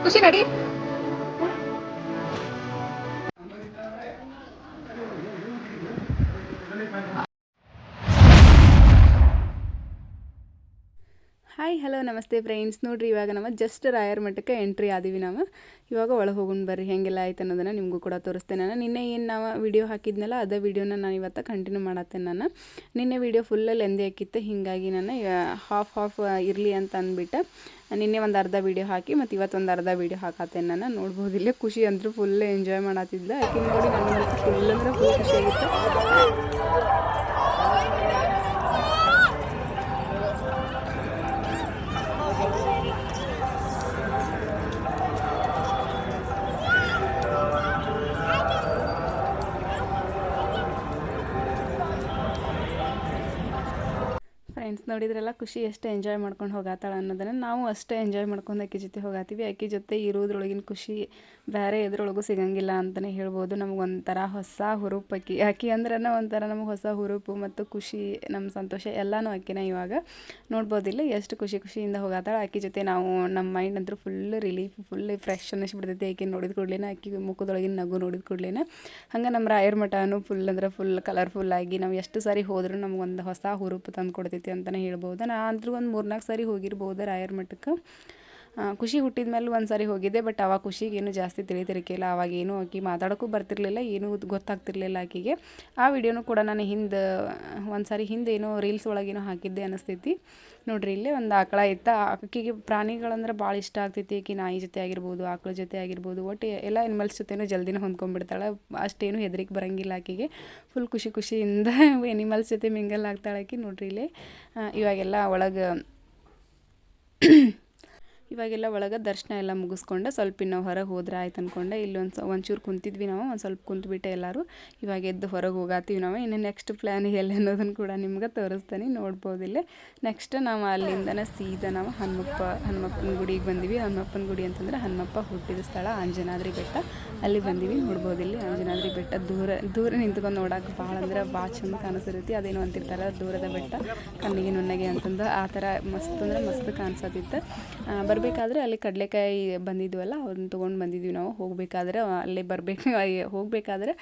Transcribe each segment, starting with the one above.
ಖುಷಿ ನಡಿ. Hi hello ನಮಸ್ತೆ ಫ್ರೆಂಡ್ಸ್. ನೋಡಿರಿ ಇವಾಗ ನಾವು ಜಸ್ಟ್ ರಾಯರ ಮಠಕ್ಕೆ ಎಂಟ್ರಿ ಆದೀವಿ. ನಾವು ಇವಾಗ ಒಳಗೆ ಹೋಗೋಣ ಬರ್ರಿ. ಹೆಂಗೆಲ್ಲ ಆಯ್ತು ಅನ್ನೋದನ್ನು ನಿಮಗೂ ಕೂಡ ತೋರಿಸ್ತೇನೆ. ನಾನು ನಿನ್ನೆ ಏನು ನಾವು ವಿಡಿಯೋ ಹಾಕಿದ್ನಲ್ಲ ಅದೇ ವಿಡಿಯೋನ ನಾನು ಇವತ್ತು ಕಂಟಿನ್ಯೂ ಮಾಡತ್ತೇನೆ. ನಾನು ನಿನ್ನೆ ವಿಡಿಯೋ ಫುಲ್ಲಲ್ಲಿ ಲೆಂದಿ ಹಾಕಿತ್ತು, ಹೀಗಾಗಿ ನಾನು ಹಾಫ್ ಇರಲಿ ಅಂತ ಅಂದ್ಬಿಟ್ಟು ನಿನ್ನೆ ಒಂದು ಅರ್ಧ ವೀಡಿಯೋ ಹಾಕಿ ಮತ್ತು ಇವತ್ತು ಒಂದು ಅರ್ಧ ವೀಡಿಯೋ ಹಾಕತ್ತೇನೆ. ನಾನು ನೋಡ್ಬೋದು ಇಲ್ಲೇ ಖುಷಿ ಅಂದರೂ ಫುಲ್ ಎಂಜಾಯ್ ಮಾಡತ್ತಿದ್ದ. ಆಕೆ ನೋಡಿ ನನಗಂತೂ ಫುಲ್ ಅಂದರೆ ಫುಲ್ ಖುಷಿಯಾಗಿತ್ತು. ಫ್ರೆಂಡ್ಸ್ ನೋಡಿದ್ರೆಲ್ಲ ಖುಷಿ ಎಷ್ಟು ಎಂಜಾಯ್ ಮಾಡ್ಕೊಂಡು ಹೋಗತ್ತಾಳೆ ಅನ್ನೋದನ್ನು ನಾವು ಅಷ್ಟೇ ಎಂಜಾಯ್ ಮಾಡ್ಕೊಂಡು ಆಕೆ ಜೊತೆ ಹೋಗತ್ತೀವಿ. ಆಕೆ ಜೊತೆ ಇರೋದ್ರೊಳಗಿನ ಖುಷಿ ಬೇರೆ ಎದ್ರೊಳಗೂ ಸಿಗಂಗಿಲ್ಲ ಅಂತಲೇ ಹೇಳ್ಬೋದು. ನಮಗೊಂಥರ ಹೊಸ ಹುರುಪು ಆಕೆ ಅಂದ್ರೆ ಒಂಥರ ನಮಗೆ ಹೊಸ ಹುರುಪು ಮತ್ತು ಖುಷಿ, ನಮ್ಮ ಸಂತೋಷ ಎಲ್ಲನೂ ಆಕೆನ ಇವಾಗ ನೋಡ್ಬೋದಿಲ್ಲ ಎಷ್ಟು ಖುಷಿಯಿಂದ ಹೋಗತ್ತಾಳೆ. ಆಕೆ ಜೊತೆ ನಾವು ನಮ್ಮ ಮೈಂಡ್ ಅಂತೂ ಫುಲ್ ರಿಲೀಫ್, ಫುಲ್ ಫ್ರೆಶ್ ಅನ್ನಿಸ್ಬಿಡ್ತೈತಿ. ಆಕೆ ನೋಡಿದ ಕೂಡಲೇ ಆಕೆ ಮುಖದೊಳಗಿನ ನಗು ನೋಡಿದ ಕೂಡಲೇ ಹಂಗೆ ನಮ್ಮ ರಾಯರ ಮಠನೂ ಫುಲ್ ಅಂದ್ರೆ ಫುಲ್ ಕಲರ್ಫುಲ್ಲಾಗಿ ನಾವು ಎಷ್ಟು ಸಾರಿ ಹೋದ್ರೂ ನಮಗೊಂದು ಹೊಸ ಹುರುಪು ತಂದು ಕೊಡ್ತೈತಿ ಅಂತಲೇ ಹೇಳ್ಬೋದು. ನಾ ಅಂದ್ರೂ ಒಂದು 3-4 ಸಾರಿ ಹೋಗಿರ್ಬೋದು ರಾಯರ ಮಠಕ್ಕೆ. ಖುಷಿ ಹುಟ್ಟಿದ ಮೇಲೆ ಒಂದು ಸಾರಿ ಹೋಗಿದ್ದೆ, ಬಟ್ ಅವಾಗ ಖುಷಿಗೇನು ಜಾಸ್ತಿ ತಿಳಿತಿರ್ಕಿಲ್ಲ. ಅವಾಗೇನು ಆಕೆ ಮಾತಾಡೋಕ್ಕೂ ಬರ್ತಿರ್ಲಿಲ್ಲ, ಏನೂ ಗೊತ್ತಾಗ್ತಿರ್ಲಿಲ್ಲ ಆಕೆಗೆ. ಆ ವಿಡಿಯೋನು ಕೂಡ ನಾನು ಒಂದು ಸಾರಿ ಹಿಂದೆ ಏನೋ ರೀಲ್ಸ್ ಒಳಗೇನೋ ಹಾಕಿದ್ದೆ ಅನ್ನಿಸ್ತೈತಿ. ನೋಡ್ರಿ ಇಲ್ಲಿ ಒಂದು ಆಕಳ ಇತ್ತು. ಆಕೆಗೆ ಪ್ರಾಣಿಗಳಂದ್ರೆ ಭಾಳ ಇಷ್ಟ ಆಗ್ತೈತಿ. ಆಕೆ ನಾಯಿ ಜೊತೆ ಆಗಿರ್ಬೋದು, ಆಕಳ ಜೊತೆ ಆಗಿರ್ಬೋದು, ಒಟ್ಟು ಎಲ್ಲ ಎನಿಮಲ್ಸ್ ಜೊತೆನೂ ಜಲ್ದಿನ ಹೊಂದ್ಕೊಂಡ್ಬಿಡ್ತಾಳೆ. ಅಷ್ಟೇನು ಹೆದರಿಕೆ ಬರೋಂಗಿಲ್ಲ ಆಕೆಗೆ. ಫುಲ್ ಖುಷಿಯಿಂದ ಎನಿಮಲ್ಸ್ ಜೊತೆ ಮಿಂಗಲ್ ಆಗ್ತಾಳೆ ಆಕೆ. ನೋಡ್ರಿ ಇಲ್ಲಿ ಇವಾಗೆಲ್ಲ ಒಳಗೆ ದರ್ಶನ ಎಲ್ಲ ಮುಗಿಸ್ಕೊಂಡು ಸ್ವಲ್ಪ ಇನ್ನೂ ಹೊರಗೆ ಹೋದ್ರೆ ಆಯ್ತು ಅಂದ್ಕೊಂಡೆ. ಇಲ್ಲಿ ಒಂಚೂರು ಕುಂತಿದ್ವಿ ನಾವು, ಒಂದು ಸ್ವಲ್ಪ ಕುಂತ್ಬಿಟ್ಟೆ ಎಲ್ಲರೂ. ಇವಾಗ ಎದ್ದು ಹೊರಗೆ ಹೋಗಾತೀವಿ ನಾವು. ಇನ್ನು ನೆಕ್ಸ್ಟ್ ಪ್ಲ್ಯಾನ್ ಎಲ್ಲಿ ಅನ್ನೋದನ್ನು ಕೂಡ ನಿಮ್ಗೆ ತೋರಿಸ್ತೀನಿ, ನೋಡ್ಬೋದಿಲ್ಲ. ನೆಕ್ಸ್ಟ್ ನಾವು ಅಲ್ಲಿಂದನೇ ಸೀದಾ ನಾವು ಹನುಮಪ್ಪನ ಗುಡಿಗೆ ಬಂದಿವಿ. ಹನುಮಪ್ಪನ ಗುಡಿ ಅಂತಂದ್ರೆ ಹನುಮಪ್ಪ ಹುಟ್ಟಿದ ಸ್ಥಳ ಅಂಜನಾದ್ರಿ ಬೆಟ್ಟ, ಅಲ್ಲಿ ಬಂದೀವಿ. ನೋಡ್ಬೋದಿಲ್ಲ ಅಂಜನಾದ್ರಿ ಬೆಟ್ಟ ದೂರ ನಿಂತ್ಕೊಂಡು ನೋಡೋಕೆ ಭಾಳ ಅಂದ್ರೆ ಭಾಳ ಚಂದ ಕಾಣಿಸಿರುತ್ತೆ. ಅದೇನು ಅಂತಿರ್ತಾರೆ ದೂರದ ಬೆಟ್ಟ ಕಣ್ಣಿಗೆ ನುಣ್ಣಗೆ ಅಂತಂದು, ಆ ಥರ ಮಸ್ತ್ ಅಂದ್ರೆ ಮಸ್ತ್ ಕಾಣಿಸತ್ತಿತ್ತು. ಬರಬೇಕಾದ್ರೆ ಅಲ್ಲಿ ಕಡಲೆಕಾಯಿ ಬಂದಿದ್ವಲ್ಲ, ಅದನ್ನ ತೊಗೊಂಡು ಬಂದಿದ್ವಿ ನಾವು. ಹೋಗಬೇಕಾದ್ರೆ ಅಲ್ಲಿ ಹೋಗಬೇಕಾದ್ರೆ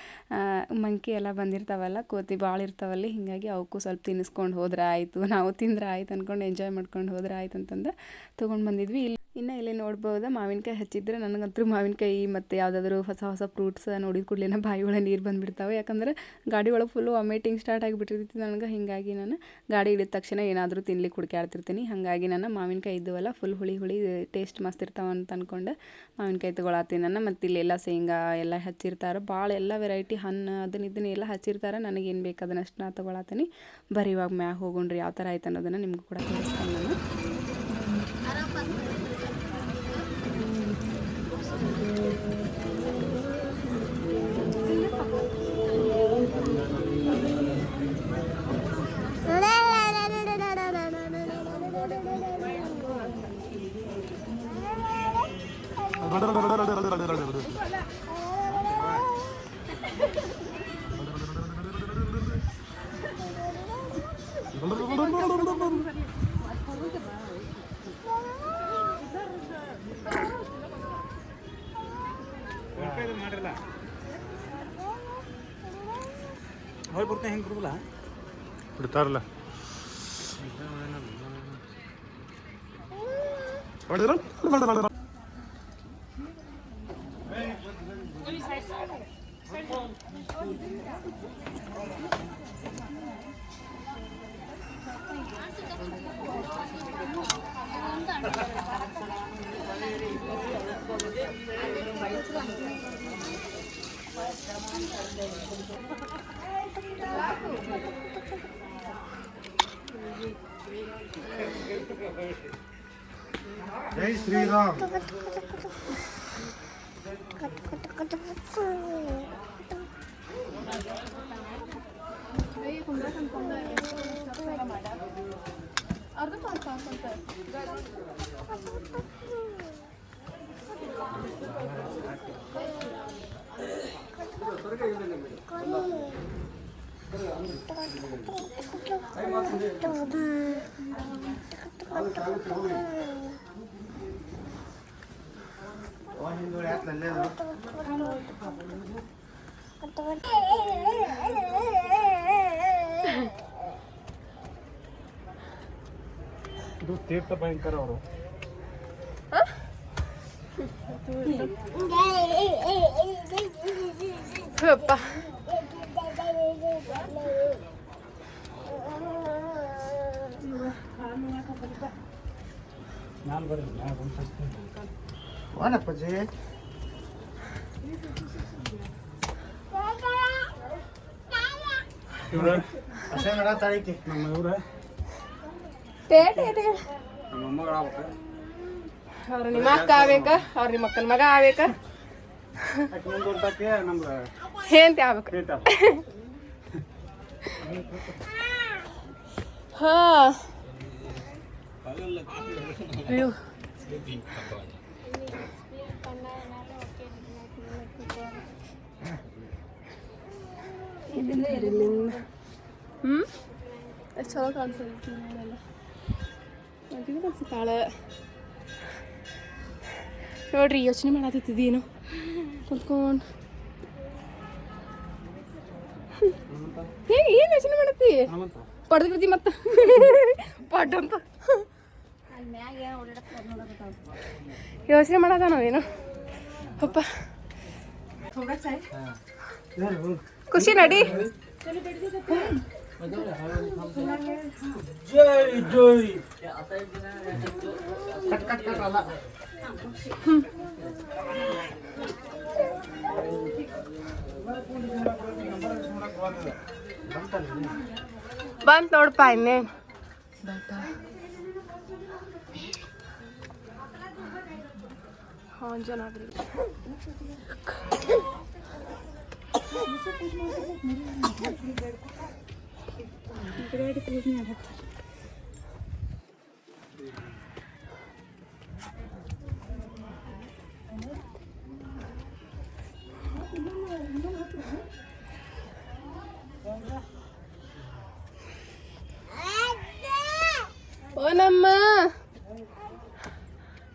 ಮಂಕಿ ಎಲ್ಲ ಬಂದಿರ್ತಾವಲ್ಲ, ಕೋತಿ ಭಾಳ ಇರ್ತಾವಲ್ಲಿ, ಹೀಗಾಗಿ ಅವಕ್ಕೂ ಸ್ವಲ್ಪ ತಿನ್ನಿಸ್ಕೊಂಡು ಹೋದ್ರೆ ಆಯಿತು, ನಾವು ತಿಂದ್ರೆ ಆಯ್ತು ಅಂದ್ಕೊಂಡು ಎಂಜಾಯ್ ಮಾಡ್ಕೊಂಡು ಹೋದ್ರೆ ಆಯ್ತು ಅಂತಂದು ತೊಗೊಂಡು ಬಂದಿದ್ವಿ. ಇನ್ನು ಇಲ್ಲಿ ನೋಡ್ಬೋದು ಮಾವಿನಕಾಯಿ ಹಚ್ಚಿದ್ರೆ ನನಗಂತೂ ಮಾವಿನಕಾಯಿ ಮತ್ತು ಯಾವುದಾದ್ರೂ ಹೊಸ ಫ್ರೂಟ್ಸ್ ನೋಡಿದ ಕೂಡಲೇ ಬಾಯಿ ಒಳಗೆ ನೀರು ಬಂದುಬಿಡ್ತಾವೆ. ಯಾಕಂದ್ರೆ ಗಾಡಿ ಒಳಗೆ ಫುಲ್ಲು ವಾಮಿಟಿಂಗ್ ಸ್ಟಾರ್ಟ್ ಆಗಿಬಿಟ್ಟಿರ್ತೈತಿ ನನಗೆ. ಹೀಗಾಗಿ ನಾನು ಗಾಡಿ ಹಿಡಿದ ತಕ್ಷಣ ಏನಾದರೂ ತಿನ್ಲಿಕ್ಕೆ ಹುಡುಕಾಡ್ತಿರ್ತೀನಿ. ಹಾಗಾಗಿ ನಾನು ಮಾವಿನಕಾಯಿ ಇದ್ದವಲ್ಲ ಫುಲ್ ಹುಳಿ ಟೇಸ್ಟ್ ಮಸ್ತ್ ಇರ್ತಾವೆ ಅಂತ ಅಂದ್ಕೊಂಡು ಮಾವಿನಕಾಯಿ ತೊಗೊಳತ್ತೀನಿ ನಾನು. ಮತ್ತು ಇಲ್ಲೆಲ್ಲ ಶೇಂಗಾ ಎಲ್ಲ ಹಚ್ಚಿರ್ತಾರೆ, ಭಾಳ ಎಲ್ಲ ವೆರೈಟಿ ಹಣ್ಣು ಇದನ್ನ ಎಲ್ಲ ಹಚ್ಚಿರ್ತಾರೆ. ನನಗೇನು ಬೇಕು ಅದನ್ನಷ್ಟು ನಾ ತೊಗೊಳತ್ತೀನಿ. ಬರೀ ಇವಾಗ ಮ್ಯಾಗ ಹೋಗೋಣ್ರಿ ಯಾವ ಥರ ಆಯ್ತು ಅನ್ನೋದನ್ನು ನಿಮ್ಗೆ ಕೂಡ ತೋರಿಸ್ತೀನಿ ನಾನು. ಹೊಳ್ ಬರ್ತಾ ಹೆಂಗೆ ಬಿಡಲ್ಲ ಬಿಡ್ತಾರಲ್ಲ ಜೈ ಶ್ರೀರಾಮ್. ಇದು ತೀರ್ಥ ಭಯಂಕರ ಅವರು ಅಪ್ಪ ನಾನು ಬರಲಿಲ್ಲ ಅಪ್ಪಾಜಿ ಇವ್ರ ಅಶೇಂಗಡ ತಾಳಿಕೆ ನಮ್ಮ ಇವ್ರ ನಮ್ಮ ಮೊಮ್ಮಗಳ ಅವ್ರ ನಿಮ್ಮ ಅಕ್ಕ ಆಗ್ಬೇಕ ಅವ್ರ ನಿಮ್ಮ ಅಕ್ಕನ ಮಗ ಆಗ್ಬೇಕ ಮುಂದೊಂದಕ್ಕೆ ನಮ್ಗೆ ಹೇಂತಿ ಆಗ್ಬೇಕು ಹೇಳ್ತಾರ ಹಾ ಅಯ್ಯೋ ಎಷ್ಟು ಚಲೋ ಕಾಣಿಸ್ತಾಳೆ ನೋಡ್ರಿ ಯೋಚನೆ ಮಾಡತ್ತಿದ್ದೇನು ಕುಂತ್ಕೊಂಡು ಹೇಗೆ ಏನು ಯೋಚನೆ ಮಾಡತ್ತಿ ಪಡೆದ್ಬಿಡ್ತಿ ಮತ್ತೆ ಪಡ್ ಅಂತ ಯೋಚನೆ ಮಾಡದ ನಾವೇನು ಅಪ್ಪ ಖುಷಿ ನಡಿ ಜೈ ಜೈ ಕಟ್ ಕಟ್ ಕಟ್ ಅಲ್ಲ ಬಂತ ನೋಡಪ್ಪ ಇನ್ನೇನು ಹಾಂ ಜನ ಓ ನಮ್ಮ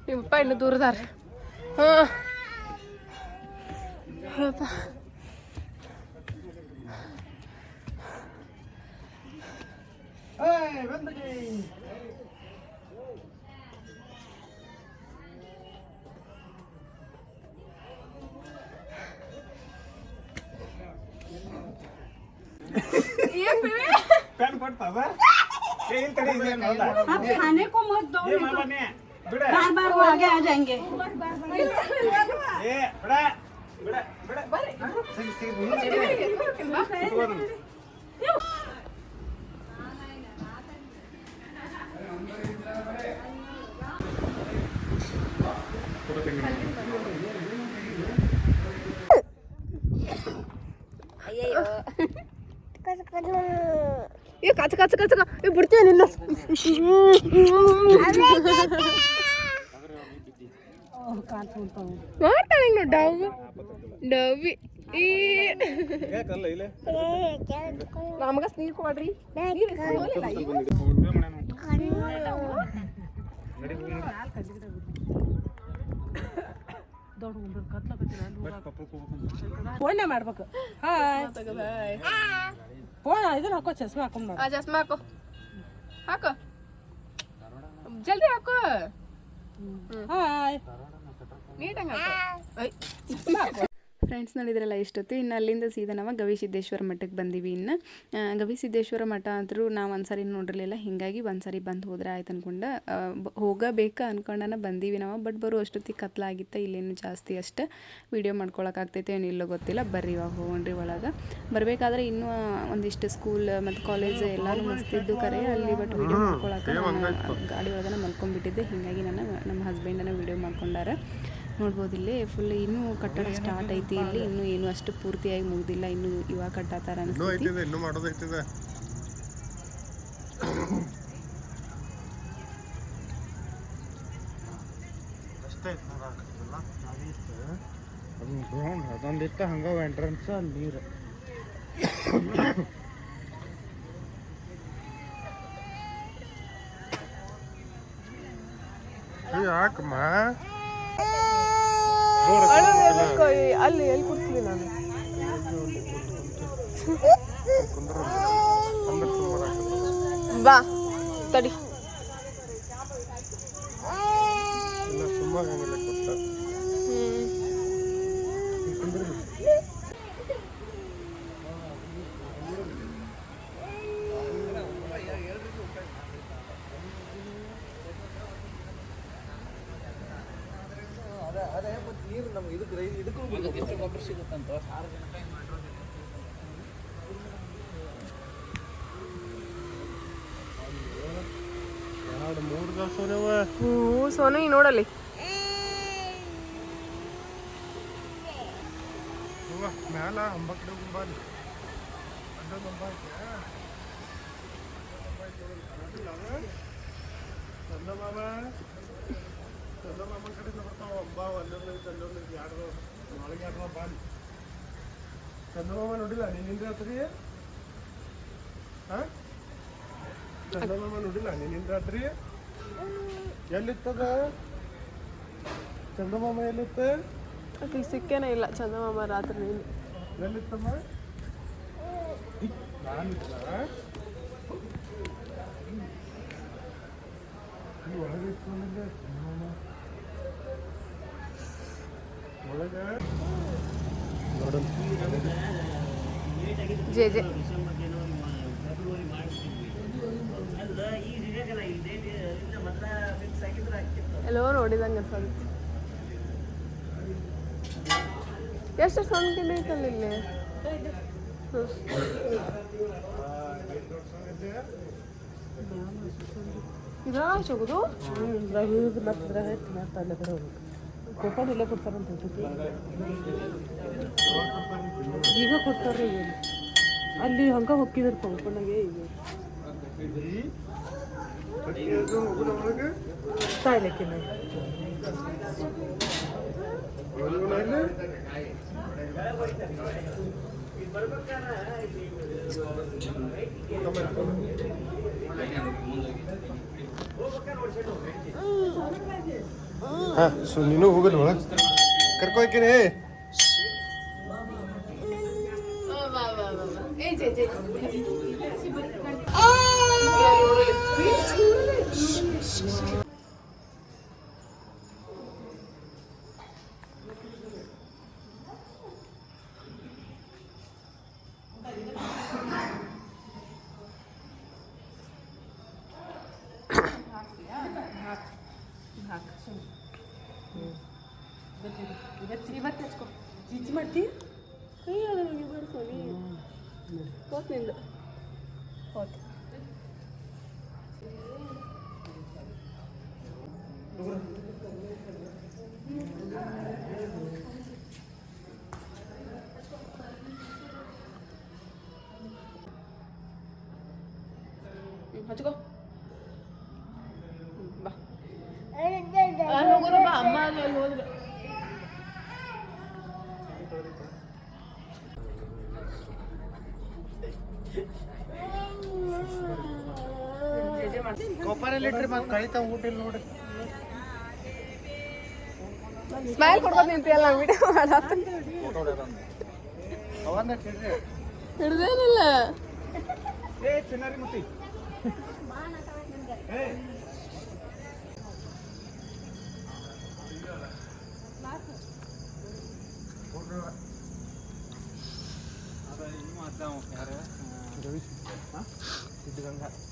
ನಿಮ್ಮಪ್ಪ ಇನ್ನು ದೂರದಾರ ಹಾಂ ಪ್ಯಾನ್ ಕೊಡ್ತಾವ ಏನ್ ತಡಿ खाने को मत दो ಏ ಮಾಮನೆ ಬಿಡ बार बार वो आगे आ जाएंगे ಏ ಬಿಡ ಬಿಡ ಬಿಡ ಸಿಗಿ ಸಿಗಿ ಏ ಕಚ ಕಚ ಕಚ ಏ ಬಿಡ್ತೀಯ ನಿನ್ನ ಮಾಡ್ತಾಳೆ ಹಿಂಗೆ ಡವ್ ಡವ್ವಿ ಈ ಯಾಕಲ್ಲ ಇಲ್ಲೇ ನಮಗ ನೀರು ಕೊಡ್ರಿ ಫೋನ್ ಮಾಡ್ಬೇಕು ಹಾಯ್ ಫೋನ್ ಇದನ್ನ ಹಾಕೋ ಚಸ್ಮಾ ಹಾಕೊಂಡ್ ಆ ಚಸ್ಮಾ ಹಾಕೋ ಹಾಕೋ ಜಲ್ದಿ ಹಾಕೋ ಹಾಯ್ ನೀಟಂಗೆ ಹಾಕೋ ಫ್ರೆಂಡ್ಸ್ ನೋಡಿದ್ರಲ್ಲ ಇಷ್ಟೊತ್ತು ಇನ್ನು ಅಲ್ಲಿಂದ ಸೀದಾ ನಾವು ಗವಿಸಿದ್ದೇಶ್ವರ ಮಠಕ್ಕೆ ಬಂದೀವಿ. ಇನ್ನು ಗವಿಸಿದ್ದೇಶ್ವರ ಮಠ ಅಂದರೂ ನಾವು ಒಂದ್ಸರಿ ನೋಡಿರಲಿಲ್ಲ, ಹೀಗಾಗಿ ಒಂದ್ಸರಿ ಬಂದು ಹೋದ್ರೆ ಆಯ್ತು ಅಂದ್ಕೊಂಡು ಹೋಗಬೇಕಾ ಅಂದ್ಕೊಂಡನ ಬಂದೀವಿ ನಾವು. ಬಟ್ ಬರೋ ಅಷ್ಟೊತ್ತಿಗೆ ಕತ್ಲಾಗಿತ್ತ, ಇಲ್ಲೇನು ಜಾಸ್ತಿ ಅಷ್ಟು ವೀಡಿಯೋ ಮಾಡ್ಕೊಳಕ್ಕಾಗ್ತೈತೆ ಏನಿಲ್ಲೋ ಗೊತ್ತಿಲ್ಲ. ಬರ್ರಿ ಇವಾಗ ಹೋಗೋಣ್ರಿ ಒಳಗೆ. ಬರಬೇಕಾದ್ರೆ ಇನ್ನೂ ಒಂದಿಷ್ಟು ಸ್ಕೂಲ್ ಮತ್ತು ಕಾಲೇಜ್ ಎಲ್ಲನೂ ಮಸ್ತಿದ್ದು ಕರೆ ಅಲ್ಲಿ. ಬಟ್ ವೀಡಿಯೋ ಮಾಡ್ಕೊಳಕ್ಕೆ ಗಾಡಿ ಒಳಗನ ಮಲ್ಕೊಂಡ್ಬಿಟ್ಟಿದ್ದೆ, ಹೀಗಾಗಿ ನಮ್ಮ ಹಸ್ಬೆಂಡನ್ನ ವೀಡಿಯೋ ಮಾಡ್ಕೊಂಡಾರ. ನೋಡ್ಬೋದು ಇಲ್ಲಿ ಫುಲ್ ಇನ್ನೂ ಕಟ್ಟಡ ಸ್ಟಾರ್ಟ್ ಐತಿ. ಇಲ್ಲಿ ಇನ್ನೂ ಏನು ಅಷ್ಟು ಪೂರ್ತಿಯಾಗಿ ಮುಗ್ದಿಲ್ಲ, ಇನ್ನೂ ಇವಾಗ ಕಟ್ಟಾತಾರ ಅನಿಸ್ತೈತಿ. ಇನ್ನೂ ಮಾಡೋದೈತಿದೆ. ಅದೊಂದಿತ್ತು ಹಂಗ ಎಂಟ್ರೆನ್ಸ್ ಅಲ್ಲಿ ನೀರು. ಯಾಕಮ್ಮ ಅಲ್ಲಿ ಎಲ್ಲಿ ಕೂರ್ಸ್ಲಿ ನಾನು ಬಾ ತಡಿ ಸೋನು ಈ ನೋಡಲ್ಲಿ ಮ್ಯಾಲ ಅಂಬಕಡೆ ಗುಂಬಾಲಿ ಚಂದಮಾಮ ಚಂದಮಾಮನ ಕಡೆಯಿಂದ ಬರ್ತಾವ ಅಂಬ ಅಲ್ಲೊಂದು ಯಾರ್ದು ನಾಳೆಗೆ ಯಾರ್ದ ಬಾಲಿ ಚಂದಮಾಮ ನೋಡಿಲ್ಲ ನೀನಿಂದ ರಾತ್ರಿ ಹಾಂ ಚಂದಮಾಮ ನೋಡಿಲ್ಲ ನೀನಿಂದ ರಾತ್ರಿ ಎಲ್ಲಿತ್ತದ ಚಂದಮಾಮ ಎಲ್ಲಿತ್ತ ಆಕೆ ಸಿಕ್ಕೇನೇ ಇಲ್ಲ ಚಂದಮಾಮ ರಾತ್ರಿ ನೀನು ಎಲ್ಲಿತ್ತಮ್ಮ ನಾನಿಲ್ಲ ಒಳಗೆ ಒಳಗೆ ನೋಡೋಣ ಜೆ ಜೆ ಎಲ್ಲೋ ನೋಡಿದಂಗೆ ಅನ್ಸೋದು ಎಷ್ಟು ಸಣ್ಣ ಕಿಂಡಿ ಐತಲ್ಲ ಇಲ್ಲಿ ಇದ್ರಾಗ ಹೋಗುದು ಕೂಪನ್ ಇಲ್ಲೇ ಕೊಡ್ತಾರಂತ ಈಗ ಕೊಡ್ತಾರ್ರಿ ಅಲ್ಲಿ ಹಂಗ ಹೋಗಿದ್ರು ಕೂಪನ್ಗೆ ಈಗ ತಾಯ್ಲೆಕ್ಕಿನ ಹಾಂ ಸೊ ನೀನು ಹೋಗಲ್ವ ಕರ್ಕೊಯ್ಕೇನೆ ಇವತ್ತು ಹಚ್ಕೊ ಜಿಜ್ಜಿ ಮಾಡ್ತಿ ಕೈ ಅದಕ್ಕೆ ಬರ್ಕೊಳ್ಳಿ ಹೋತ್ ನಿಂದು ಹೋತ್ ಹಚ್ಕೋ ಬಾ ಹೋಗೋರು ಬಾ ಅಮ್ಮ ಅಲ್ಲಿ ಹೋದ್ರೆ ಕೊಪ್ಪರಲ್ಲಿ ಮತ್ತೆ ಕಳಿತಾ ಊಟ ಇಲ್ಲ ನೋಡಿ ಸ್ಮೈಲ್ ಕೊಡ್ಬೋದು ನಿಂತಿಯಲ್ಲ ವಿಡಿಯೋ ಮಾಡತ್ತ ಹಿಡ್ದೇನಿಲ್ಲ ಏ ಚೆನ್ನಾಗಿ ಮುಟ್ಟಿ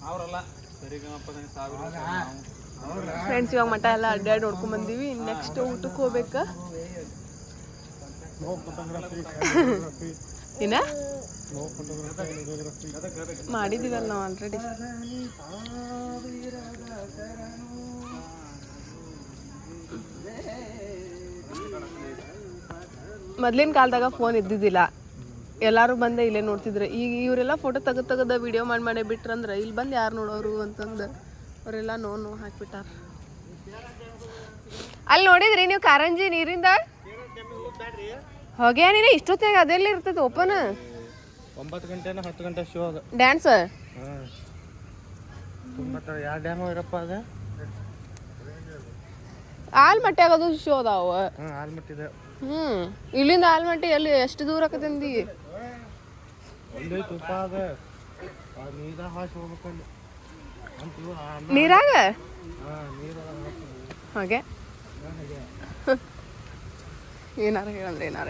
ಅವರಲ್ಲ ಫ್ರೆಂಡ್ಸ್ ಇವಾಗ ಮಠ ಎಲ್ಲ ಅಡ್ಡಾಡಿ ನೋಡ್ಕೊಂಡ್ ಬಂದೀವಿ ನೆಕ್ಸ್ಟ್ ಊಟಕ್ಕೆ ಹೋಗ್ಬೇಕಾ ಏನ ಮಾಡಿದೀವಲ್ಲ ನಾವು ಆಲ್ರೆಡಿ ಮೊದ್ಲಿನ ಕಾಲದಾಗ ಫೋನ್ ಇದ್ದಿದ್ದಿಲ್ಲ ಎಲ್ಲರೂ ಬಂದೆ ಇಲ್ಲೇ ನೋಡ್ತಿದ್ರು ಈಗ ಇವರೆಲ್ಲ ಫೋಟೋ ತೆಗೆದ ವಿಡಿಯೋ ಮಾಡೇ ಬಿಟ್ರಂದ್ರೆ ಇಲ್ಲಿ ಬಂದು ಯಾರು ನೋಡೋರು ಅಂತಂದು ಅವರೆಲ್ಲ ನೋ ಹಾಕ್ಬಿಟ್ಟಾರ ಅಲ್ಲಿ ನೋಡಿದ್ರಿ ನೀವು ಕಾರಂಜಿ ನೀರಿಂದ ಹೋಗ್ಯಾ ನೀನು ಇಷ್ಟೊತ್ತಿಗೆ ಅದೆಲ್ಲ ಇರ್ತೈತೆ ಓಪನ್ 9 ಗಂಟೆ 10 ಗಂಟೆ ಶೋ ಅದು ಡ್ಯಾನ್ಸ್ ಮತ್ತೆ ಯಾವ ಡ್ಯಾಮ್ ಇರಪ್ಪ ಅದು ಆಲ್ಮಟ್ಟಿ ಆಗೋದು ಶೋ ಅದಾವ ಆಲ್ಮಟ್ಟಿದೆ ಇಲ್ಲಿಂದ ಆಲ್ಮಟ್ಟಿ ಎಲ್ಲಿ ಎಷ್ಟು ದೂರ ಆಕತ್ತಂದಿ? ಒಂದೇ ತುಪ್ಪ ಅದ ನೀರಾಗ ಹಾಕಿ ಹೋಗ್ಬೇಕಲ್ಲಿ ನೀರಾಗ ನೀರು ಹಾಗೆ ಏನಾರ ಹೇಳಂದ್ರೆ ಏನಾರ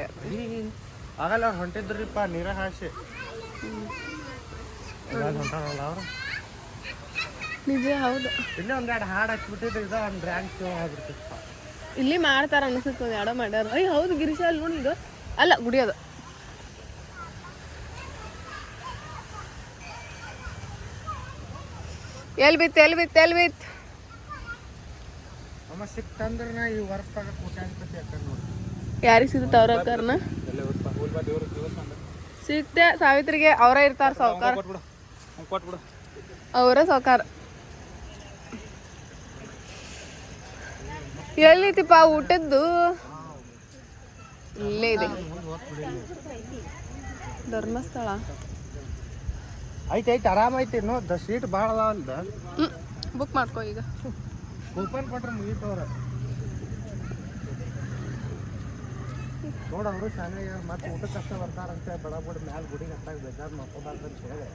ಆಗಲ್ಲ ಅವ್ರು ಹೊಂಟಿದ್ರಿಪ್ಪ ನೀರಾಗ ಹಾಸಿ ಹೊಂಟಾರಲ್ಲ ಅವ್ರು. ನಿಜ ಹೌದು. ಇಲ್ಲೇ ಒಂದೆರಡು ಹಾಡು ಹಚ್ಬಿಟ್ಟಿದ್ರೆ ಇದು ಒಂದು ರ್ಯಾಂಕ್ ಆಗ್ಬಿಡ್ತಿತ್ತು. ಇಲ್ಲಿ ಮಾಡ್ತಾರ ಅನ್ಸುತ್ತೆ, ಒಂದು ಎರಡೋ ಮಾಡ್ಯಾರ. ಅಯ್ಯ ಹೌದು, ಗಿರೀಶ ಅಲ್ಲಿ ನೋಡಿ ಇದು ಅಲ್ಲ ಗುಡಿ ಅದು. ಎಲ್ಲಿ ಬಿತ್ತು ಅಮ್ಮ ಸಿಕ್ತಂದ್ರೆ ನಾ ಈ ವರ್ಷದಾಗ ಕೋಟ್ಯಾಂಧಿಪತಿ ಯಾಕಂದ್ರೆ ನೋಡಿ ಯಾರಿಗೆ ಸಿಗುತ್ತೆ ಅವ್ರ ಅಕ್ಕಾರನ ಸಿಕ್ತೆ. ಸಾವಿತ್ರಿಗೆ ಅವರ ಇರ್ತಾರ ಸಾವ್ಕಾರ, ಅವರ ಸಾವ್ಕಾರ. ಎಲ್ಲಿತಿಪ್ಪ ಊಟದ್ದು? ಇಲ್ಲೇ ಇದೆ ಧರ್ಮಸ್ಥಳ. ಐತೆ ಆರಾಮ ಐತಿ. ನೋ ಸೀಟ್ ಭಾಳ ಅದಾವ ಅಲ್ದ, ಬುಕ್ ಮಾಡ್ಕೋ ಈಗ. ಕೂಪನ್ ಕೊಟ್ರೆ ಮುಗೀತವ್ರ. ನೋಡವ್ರು ಚೆನ್ನಾಗಿ ಮತ್ತೆ ಊಟಕ್ಕೆ ಅಷ್ಟೇ ಬರ್ತಾರಂತೆ. ಬಡ ಮ್ಯಾಲ ಗುಡಿಗೆ ಹತ್ತಾಗ ಬೇಕಾದ್ ಮಾಡ್ಕೋಬಾರ್ದಂತ ಹೇಳಿ.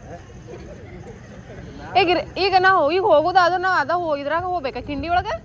ಈಗ ನಾವು ಈಗ ಹೋಗೋದು ಅದು ನಾವು ಅದ ಇದ್ರಾಗ ಹೋಗ್ಬೇಕಾ ಕಿಂಡಿ ಒಳಗೆ?